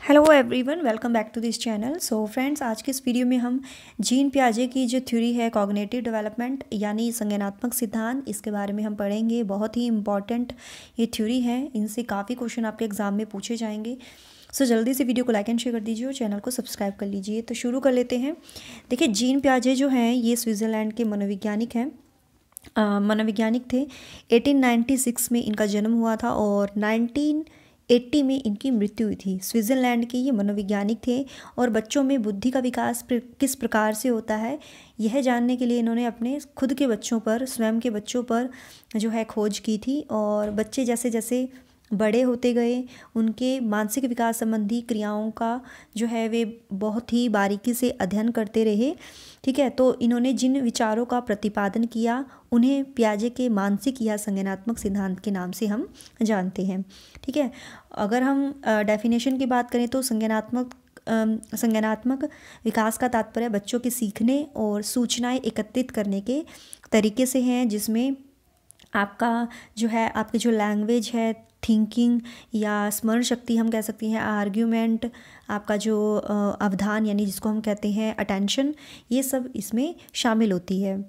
Hello everyone, welcome back to this channel. So friends, आज के इस वीडियो में हम जीन पियाजे की जो थ्योरी है कॉग्निटिव डेवलपमेंट यानी संज्ञानात्मक सिद्धांत, इसके बारे में हम पढ़ेंगे। बहुत ही इंपॉर्टेंट ये थ्योरी है, इनसे काफ़ी क्वेश्चन आपके एग्जाम में पूछे जाएंगे। सो जल्दी से वीडियो को लाइक एंड शेयर कर दीजिए और चैनल को सब्सक्राइब कर लीजिए। तो शुरू कर लेते हैं। देखिए, जीन पियाजे जो हैं ये स्विट्ज़रलैंड के मनोवैज्ञानिक हैं, मनोवैज्ञानिक थे। 1896 में इनका जन्म हुआ था और 1980 में इनकी मृत्यु हुई थी। स्विट्ज़रलैंड के ये मनोवैज्ञानिक थे और बच्चों में बुद्धि का विकास किस प्रकार से होता है यह जानने के लिए इन्होंने अपने खुद के बच्चों पर, स्वयं के बच्चों पर जो है खोज की थी। और बच्चे जैसे जैसे बड़े होते गए उनके मानसिक विकास संबंधी क्रियाओं का जो है वे बहुत ही बारीकी से अध्ययन करते रहे। ठीक है, तो इन्होंने जिन विचारों का प्रतिपादन किया उन्हें पियाजे के मानसिक या संज्ञानात्मक सिद्धांत के नाम से हम जानते हैं। ठीक है, अगर हम डेफिनेशन की बात करें तो संज्ञानात्मक विकास का तात्पर्य बच्चों के सीखने और सूचनाएं एकत्रित करने के तरीके से हैं, जिसमें आपका जो है आपकी जो लैंग्वेज है, थिंकिंग या स्मरण शक्ति हम कह सकते हैं, आर्ग्यूमेंट, आपका जो अवधान यानी जिसको हम कहते हैं अटेंशन, ये सब इसमें शामिल होती है।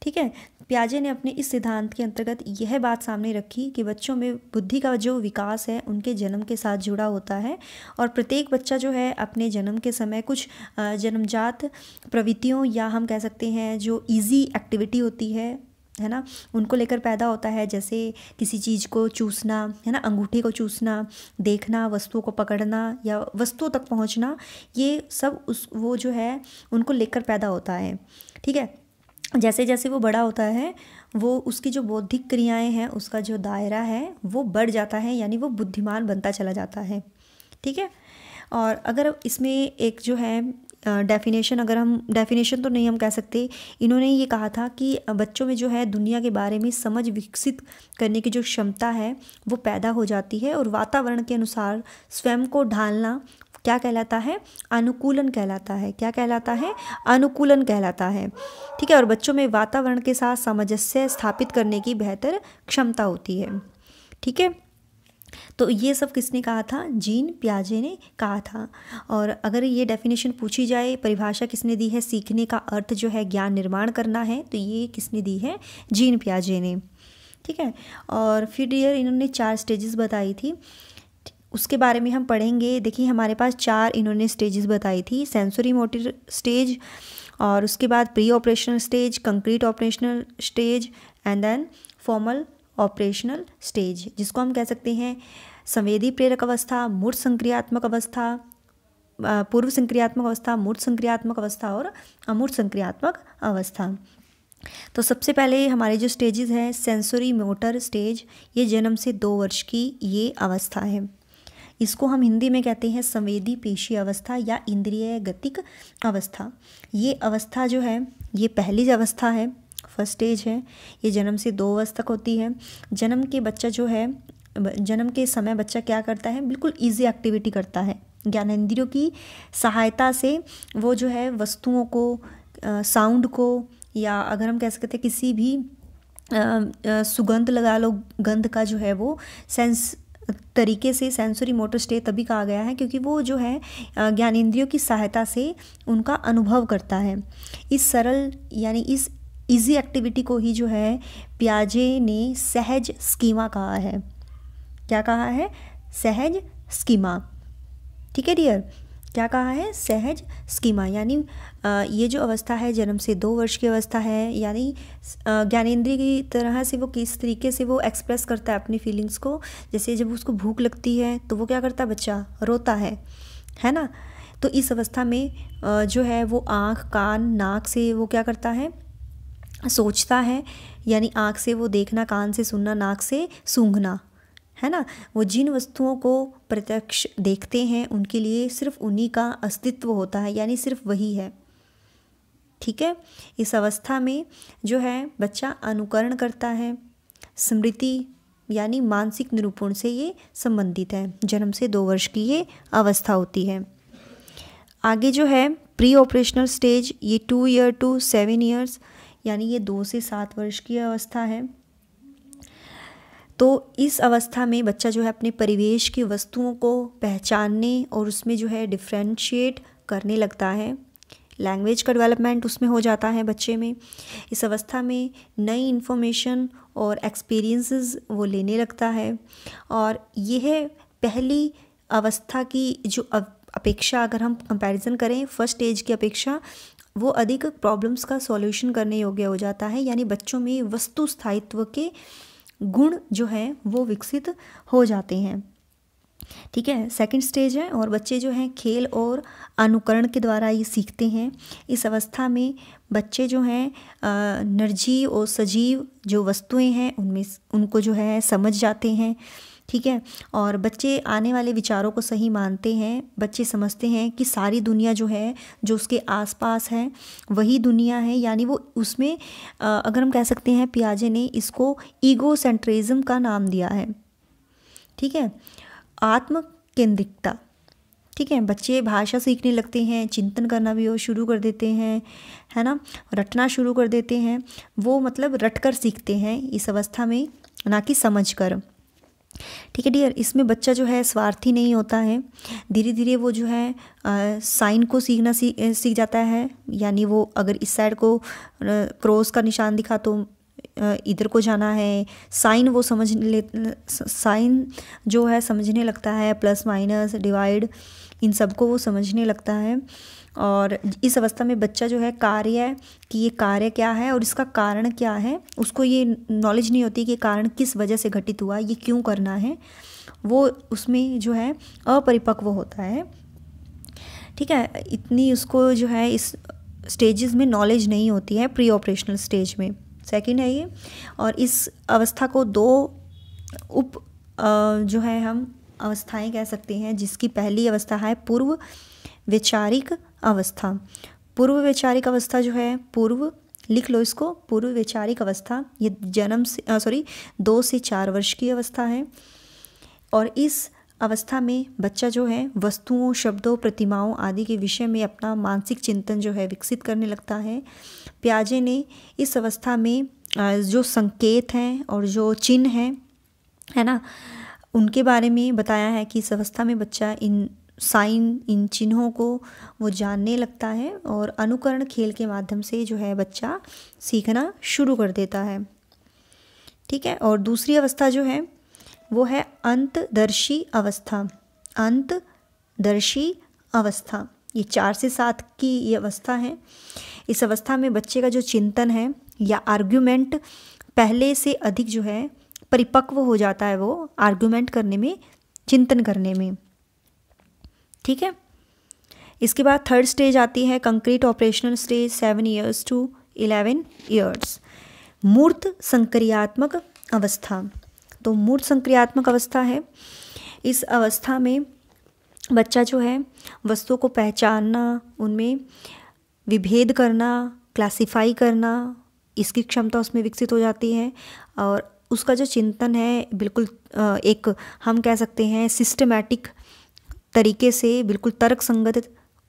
ठीक है, पियाजे ने अपने इस सिद्धांत के अंतर्गत यह बात सामने रखी कि बच्चों में बुद्धि का जो विकास है उनके जन्म के साथ जुड़ा होता है और प्रत्येक बच्चा जो है अपने जन्म के समय कुछ जन्मजात प्रवृत्तियों या हम कह सकते हैं जो इजी एक्टिविटी होती है ना, उनको लेकर पैदा होता है। जैसे किसी चीज़ को चूसना है ना, अंगूठे को चूसना, देखना, वस्तुओं को पकड़ना या वस्तुओं तक पहुंचना, ये सब वो जो है उनको लेकर पैदा होता है। ठीक है, जैसे जैसे वो बड़ा होता है वो उसकी जो बौद्धिक क्रियाएं हैं उसका जो दायरा है वो बढ़ जाता है, यानी वो बुद्धिमान बनता चला जाता है। ठीक है, और अगर इसमें एक जो है डेफिनेशन, अगर हम डेफिनेशन तो नहीं हम कह सकते, इन्होंने ये कहा था कि बच्चों में जो है दुनिया के बारे में समझ विकसित करने की जो क्षमता है वो पैदा हो जाती है और वातावरण के अनुसार स्वयं को ढालना क्या कहलाता है? अनुकूलन कहलाता है। क्या कहलाता है? अनुकूलन कहलाता है। ठीक है, और बच्चों में वातावरण के साथ सामंजस्य स्थापित करने की बेहतर क्षमता होती है। ठीक है, तो ये सब किसने कहा था? जीन पियाजे ने कहा था। और अगर ये डेफिनेशन पूछी जाए, परिभाषा किसने दी है? सीखने का अर्थ जो है ज्ञान निर्माण करना है, तो ये किसने दी है? जीन पियाजे ने। ठीक है, और फिर डियर इन्होंने 4 स्टेजेस बताई थी, उसके बारे में हम पढ़ेंगे। देखिए, हमारे पास 4 इन्होंने स्टेजेस बताई थी। सेंसरी मोटर स्टेज, और उसके बाद pre operational stage, concrete operational stage and then formal operational stage, जिसको हम कह सकते हैं संवेदी प्रेरक अवस्था, मूर्त संक्रियात्मक अवस्था, पूर्व संक्रियात्मक अवस्था, मूर्त संक्रियात्मक अवस्था और अमूर्त संक्रियात्मक अवस्था। तो सबसे पहले हमारे जो स्टेजेस हैं, सेंसरी मोटर स्टेज, ये जन्म से 2 वर्ष की ये अवस्था है। इसको हम हिंदी में कहते हैं संवेदी पेशी अवस्था या इंद्रिय गतिक अवस्था। ये अवस्था जो है ये पहली अवस्था है, फर्स्ट स्टेज है। ये जन्म से 2 वर्ष तक होती है। जन्म के बच्चा जो है, जन्म के समय बच्चा क्या करता है? बिल्कुल इजी एक्टिविटी करता है। ज्ञानेंद्रियों की सहायता से वो जो है वस्तुओं को, साउंड को, या अगर हम कह सकते हैं किसी भी सुगंध लगा लो, गंध का जो है वो सेंस तरीके से सेंसरी मोटर स्टेज तभी कहा गया है क्योंकि वो जो है ज्ञानेंद्रियों की सहायता से उनका अनुभव करता है। इस सरल यानी इस इजी एक्टिविटी को ही जो है पियाजे ने सहज स्कीमा कहा है। क्या कहा है? सहज स्कीमा। ठीक है डियर, क्या कहा है? सहज स्कीमा। यानी ये जो अवस्था है जन्म से 2 वर्ष की अवस्था है, यानी ज्ञानेंद्रिय की तरह से वो किस तरीके से वो एक्सप्रेस करता है अपनी फीलिंग्स को। जैसे जब उसको भूख लगती है तो वो क्या करता है? बच्चा रोता है ना। तो इस अवस्था में जो है वो आँख, कान, नाक से वो क्या करता है? सोचता है, यानी आँख से वो देखना, कान से सुनना, नाक से सूंघना, है ना। वो जिन वस्तुओं को प्रत्यक्ष देखते हैं उनके लिए सिर्फ उन्हीं का अस्तित्व होता है, यानी सिर्फ वही है। ठीक है, इस अवस्था में जो है बच्चा अनुकरण करता है। स्मृति यानी मानसिक निरूपण से ये संबंधित है। जन्म से 2 वर्ष की ये अवस्था होती है। आगे जो है प्री ऑपरेशनल स्टेज, ये 2 ईयर टू 7 ईयर्स, यानी ये 2 से 7 वर्ष की अवस्था है। तो इस अवस्था में बच्चा जो है अपने परिवेश की वस्तुओं को पहचानने और उसमें जो है डिफ्रेंशिएट करने लगता है। लैंग्वेज का डेवलपमेंट उसमें हो जाता है बच्चे में। इस अवस्था में नई इन्फॉर्मेशन और एक्सपीरियंसेस वो लेने लगता है, और यह पहली अवस्था की जो अपेक्षा अगर हम कंपैरिजन करें फर्स्ट स्टेज की अपेक्षा, वो अधिक प्रॉब्लम्स का सॉल्यूशन करने योग्य हो जाता है। यानी बच्चों में वस्तु स्थायित्व के गुण जो हैं वो विकसित हो जाते हैं। ठीक है, सेकंड स्टेज है, और बच्चे जो हैं खेल और अनुकरण के द्वारा ये सीखते हैं। इस अवस्था में बच्चे जो हैं निर्जीव और सजीव जो वस्तुएं हैं उनमें उनको जो है समझ जाते हैं। ठीक है, और बच्चे आने वाले विचारों को सही मानते हैं। बच्चे समझते हैं कि सारी दुनिया जो है जो उसके आसपास है वही दुनिया है। यानी वो उसमें अगर हम कह सकते हैं, पियाजे ने इसको ईगो सेंट्रिज्म का नाम दिया है। ठीक है, आत्म केंद्रिकता। ठीक है, बच्चे भाषा सीखने लगते हैं, चिंतन करना भी वो शुरू कर देते हैं, है ना, रटना शुरू कर देते हैं। वो मतलब रट कर सीखते हैं इस अवस्था में, ना कि समझ कर। ठीक है डियर, इसमें बच्चा जो है स्वार्थी नहीं होता है। धीरे धीरे वो जो है साइन को सीखना सीख जाता है। यानी वो अगर इस साइड को क्रॉस का निशान दिखा तो इधर को जाना है। साइन वो साइन जो है समझने लगता है, प्लस माइनस डिवाइड इन सबको वो समझने लगता है। और इस अवस्था में बच्चा जो है कार्य कि ये कार्य क्या है और इसका कारण क्या है, उसको ये नॉलेज नहीं होती कि कारण किस वजह से घटित हुआ, ये क्यों करना है, वो उसमें जो है अपरिपक्व होता है। ठीक है, इतनी उसको जो है इस स्टेजेस में नॉलेज नहीं होती है प्री ऑपरेशनल स्टेज में। सेकंड है ये, और इस अवस्था को दो उप जो है हम अवस्थाएं कह सकते हैं, जिसकी पहली अवस्था है पूर्व वैचारिक अवस्था। पूर्व वैचारिक अवस्था जो है, पूर्व लिख लो इसको, पूर्व वैचारिक अवस्था, ये जन्म से 2 से 4 वर्ष की अवस्था है। और इस अवस्था में बच्चा जो है वस्तुओं, शब्दों, प्रतिमाओं आदि के विषय में अपना मानसिक चिंतन जो है विकसित करने लगता है। पियाजे ने इस अवस्था में जो संकेत हैं और जो चिन्ह हैं, है ना, उनके बारे में बताया है कि इस अवस्था में बच्चा इन साइन, इन चिन्हों को वो जानने लगता है, और अनुकरण खेल के माध्यम से जो है बच्चा सीखना शुरू कर देता है। ठीक है, और दूसरी अवस्था जो है वो है अंतदर्शी अवस्था। अंतदर्शी अवस्था ये 4 से 7 की ये अवस्था है। इस अवस्था में बच्चे का जो चिंतन है या आर्ग्यूमेंट पहले से अधिक जो है परिपक्व हो जाता है, वो आर्ग्यूमेंट करने में, चिंतन करने में। ठीक है, इसके बाद थर्ड स्टेज आती है concrete operational stage 7 years to 11 years, मूर्त संक्रियात्मक अवस्था। तो मूर्त संक्रियात्मक अवस्था है, इस अवस्था में बच्चा जो है वस्तुओं को पहचानना, उनमें विभेद करना, क्लासिफाई करना, इसकी क्षमता उसमें विकसित हो जाती है। और उसका जो चिंतन है बिल्कुल एक हम कह सकते हैं सिस्टमैटिक तरीके से, बिल्कुल तर्क संगत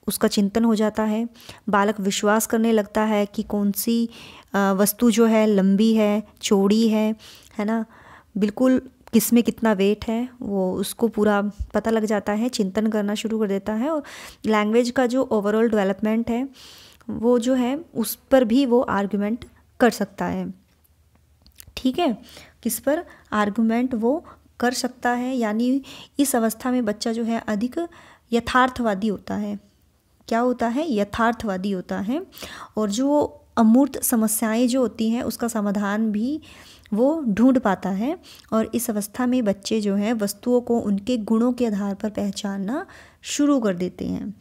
उसका चिंतन हो जाता है। बालक विश्वास करने लगता है कि कौन सी वस्तु जो है लंबी है, चौड़ी है ना, बिल्कुल किस में कितना वेट है, वो उसको पूरा पता लग जाता है, चिंतन करना शुरू कर देता है। और लैंग्वेज का जो ओवरऑल डेवलपमेंट है वो जो है उस पर भी वो आर्गुमेंट कर सकता है। ठीक है, किस पर आर्गुमेंट वो कर सकता है, यानी इस अवस्था में बच्चा जो है अधिक यथार्थवादी होता है। क्या होता है? यथार्थवादी होता है। और जो अमूर्त समस्याएं जो होती हैं उसका समाधान भी वो ढूंढ पाता है। और इस अवस्था में बच्चे जो हैं वस्तुओं को उनके गुणों के आधार पर पहचानना शुरू कर देते हैं।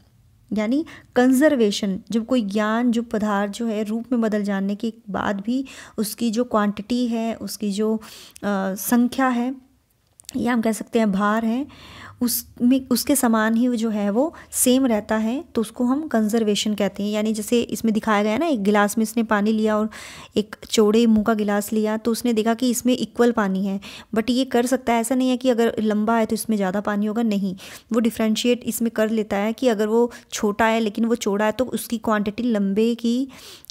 यानी कंजर्वेशन, जब कोई ज्ञान जो पदार्थ जो है रूप में बदल जाने के बाद भी उसकी जो क्वांटिटी है, उसकी जो संख्या है, या हम कह सकते हैं भार है, उसमें उसके समान ही जो है वो सेम रहता है, तो उसको हम कंजर्वेशन कहते हैं। यानी जैसे इसमें दिखाया गया है ना, एक गिलास में इसने पानी लिया और एक चौड़े मुंह का गिलास लिया, तो उसने देखा कि इसमें इक्वल पानी है, बट ये कर सकता है, ऐसा नहीं है कि अगर लंबा है तो इसमें ज़्यादा पानी होगा, नहीं, वो डिफ्रेंशिएट इसमें कर लेता है कि अगर वो छोटा है लेकिन वो चौड़ा है तो उसकी क्वांटिटी लंबे की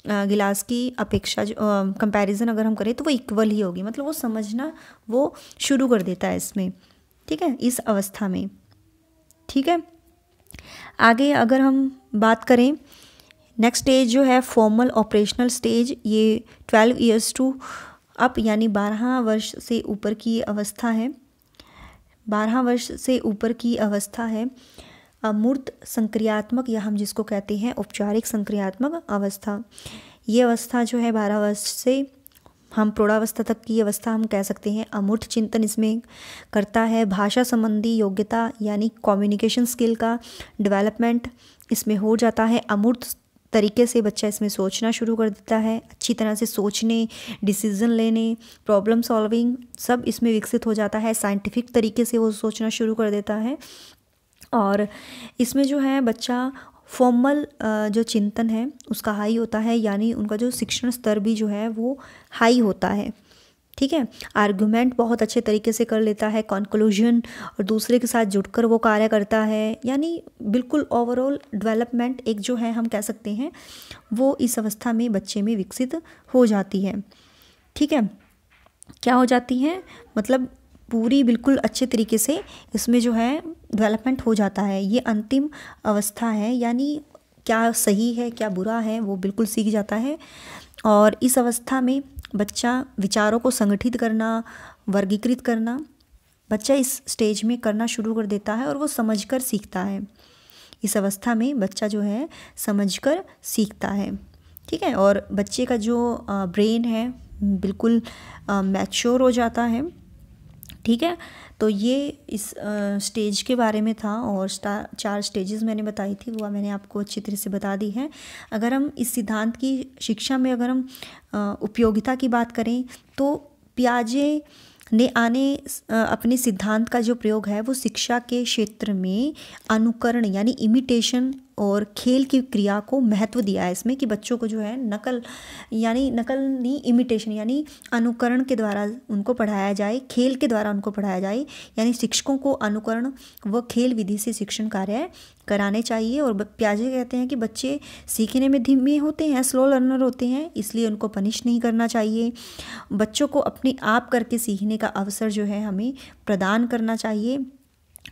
गिलास की अपेक्षा कंपैरिजन अगर हम करें तो वो इक्वल ही होगी, मतलब वो समझना वो शुरू कर देता है इसमें, ठीक है, इस अवस्था में। ठीक है, आगे अगर हम बात करें, नेक्स्ट स्टेज जो है फॉर्मल ऑपरेशनल स्टेज, ये 12 ईयर्स टू अप यानी 12 वर्ष से ऊपर की अवस्था है, 12 वर्ष से ऊपर की अवस्था है। अमूर्त संक्रियात्मक या हम जिसको कहते हैं औपचारिक संक्रियात्मक अवस्था, ये अवस्था जो है 12 वर्ष से हम प्रौढ़ावस्था तक की अवस्था हम कह सकते हैं। अमूर्त चिंतन इसमें करता है, भाषा संबंधी योग्यता यानी कम्युनिकेशन स्किल का डेवलपमेंट इसमें हो जाता है। अमूर्त तरीके से बच्चा इसमें सोचना शुरू कर देता है, अच्छी तरह से सोचने, डिसीजन लेने, प्रॉब्लम सॉल्विंग सब इसमें विकसित हो जाता है। साइंटिफिक तरीके से वो सोचना शुरू कर देता है, और इसमें जो है बच्चा फॉर्मल जो चिंतन है उसका हाई होता है, यानी उनका जो शिक्षण स्तर भी जो है वो हाई होता है। ठीक है, आर्गुमेंट बहुत अच्छे तरीके से कर लेता है, कंक्लूजन और दूसरे के साथ जुड़कर वो कार्य करता है, यानी बिल्कुल ओवरऑल डेवलपमेंट एक जो है हम कह सकते हैं वो इस अवस्था में बच्चे में विकसित हो जाती है। ठीक है, क्या हो जाती है, मतलब पूरी बिल्कुल अच्छे तरीके से इसमें जो है डेवलपमेंट हो जाता है। ये अंतिम अवस्था है, यानी क्या सही है क्या बुरा है वो बिल्कुल सीख जाता है, और इस अवस्था में बच्चा विचारों को संगठित करना, वर्गीकृत करना बच्चा इस स्टेज में करना शुरू कर देता है, और वो समझकर सीखता है। इस अवस्था में बच्चा जो है समझकर सीखता है। ठीक है, और बच्चे का जो ब्रेन है बिल्कुल मैच्योर हो जाता है। ठीक है, तो ये इस स्टेज के बारे में था, और 4 स्टेजेस मैंने बताई थी वो मैंने आपको अच्छी तरह से बता दी है। अगर हम इस सिद्धांत की शिक्षा में अगर हम उपयोगिता की बात करें तो पियाजे ने अपने सिद्धांत का जो प्रयोग है वो शिक्षा के क्षेत्र में अनुकरण यानी इमिटेशन और खेल की क्रिया को महत्व दिया है इसमें, कि बच्चों को जो है नकल नहीं इमिटेशन यानी अनुकरण के द्वारा उनको पढ़ाया जाए, खेल के द्वारा उनको पढ़ाया जाए, यानी शिक्षकों को अनुकरण व खेल विधि से शिक्षण कार्य कराने चाहिए। और पियाजे कहते हैं कि बच्चे सीखने में धीमे होते हैं, स्लो लर्नर होते हैं, इसलिए उनको पनिश नहीं करना चाहिए। बच्चों को अपने आप करके सीखने का अवसर जो है हमें प्रदान करना चाहिए,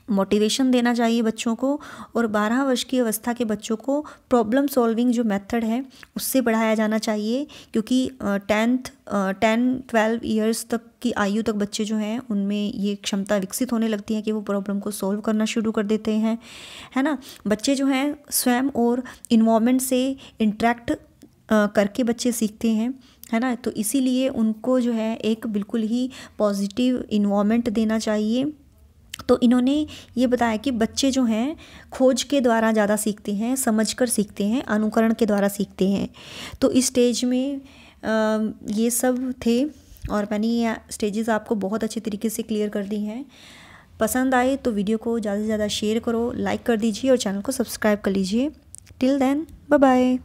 मोटिवेशन देना चाहिए बच्चों को। और 12 वर्ष की अवस्था के बच्चों को प्रॉब्लम सॉल्विंग जो मेथड है उससे पढ़ाया जाना चाहिए, क्योंकि 10-12 ईयर्स तक की आयु तक बच्चे जो हैं उनमें ये क्षमता विकसित होने लगती है कि वो प्रॉब्लम को सॉल्व करना शुरू कर देते हैं, है ना। बच्चे जो हैं स्वयं और इन्वायरमेंट से इंटरेक्ट करके बच्चे सीखते हैं, है ना, तो इसीलिए उनको जो है एक बिल्कुल ही पॉजिटिव इन्वायरमेंट देना चाहिए। तो इन्होंने ये बताया कि बच्चे जो हैं खोज के द्वारा ज़्यादा सीखते हैं, समझकर सीखते हैं, अनुकरण के द्वारा सीखते हैं। तो इस स्टेज में ये सब थे, और मैंने ये स्टेजेस आपको बहुत अच्छे तरीके से क्लियर कर दी हैं। पसंद आए तो वीडियो को ज़्यादा से ज़्यादा शेयर करो, लाइक कर दीजिए और चैनल को सब्सक्राइब कर लीजिए। Till then bye bye.